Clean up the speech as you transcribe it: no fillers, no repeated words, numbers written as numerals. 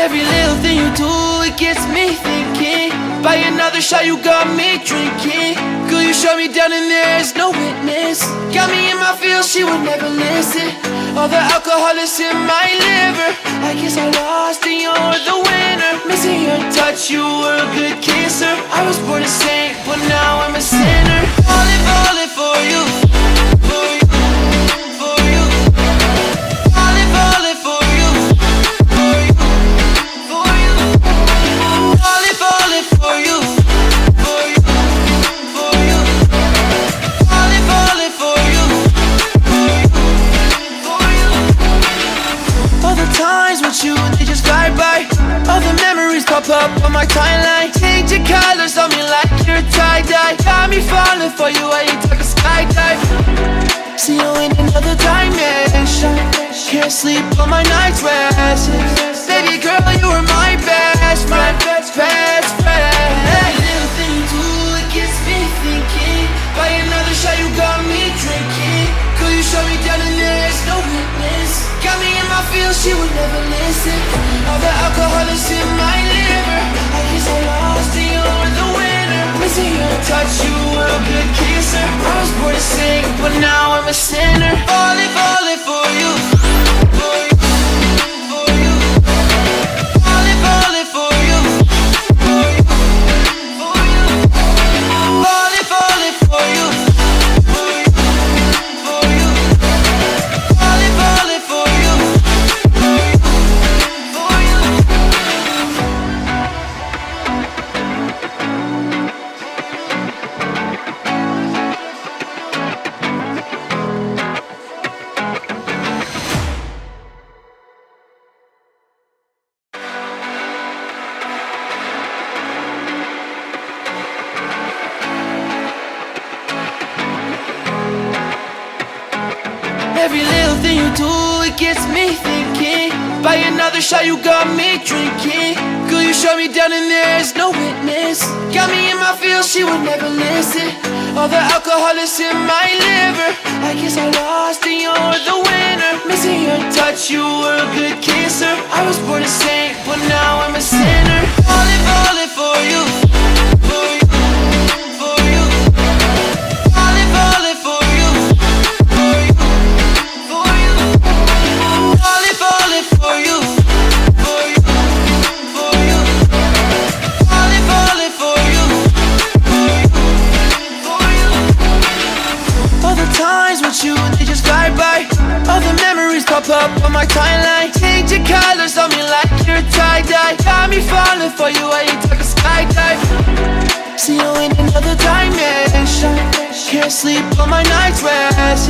Every little thing you do, it gets me thinking. By another shot, you got me drinking. Girl, you shut me down and there's no witness. Got me in my feels, she would never listen. All the alcohol is in my liver. I guess I lost and you're the winner. Missing your touch, you were a good kisser. I was born a saint, but now I'm a sinner. Falling for you, for you, for you. Falling for you, for you, for you. Falling for you, for you, for you. Falling for you, for you, for you. All the times with you, they just fly by. All the memories pop up on my timeline. Change your colors on me like you're tie-dye. Got me falling for you while you take a skydive. See you in another dimension. Can't sleep on my night's rest. Baby girl, you were my best friend, best friend. Every little thing you do, it gets me thinking. By another shot, you got me drinking. Girl, you shut me down and there's no witness. Got me in my feels, she would never listen. All the alcohol is in my liver. I guess I lost and you're the winner. Missing your touch, you were a good kisser. I was born to sing, but now I'm a sinner. Falling for you, for you, for you. Falling for you, for you, for you. Falling for you, for you, for you. Falling for you, for you, for you. Every little thing you do, it gets me thinking. By another shot, you got me drinking. Girl, you shut me down and there's no witness. Got me in my feels, she would never listen. All the alcohol is in my liver. I guess I lost and you're the winner. Missing your touch, you were a good kisser. I was born a saint, but now I'm a sinner. Falling for you, for you, for you. Falling for you, for you, for you. Falling for you, for you, for you. Falling for you, for you, for you. All the times with you, they just fly by. All the memories pop up on my timeline. Change your colors on me like you're tie-dye. Got me falling for you while you take a skydive. See you in another dimension. Can't sleep on my night's rest.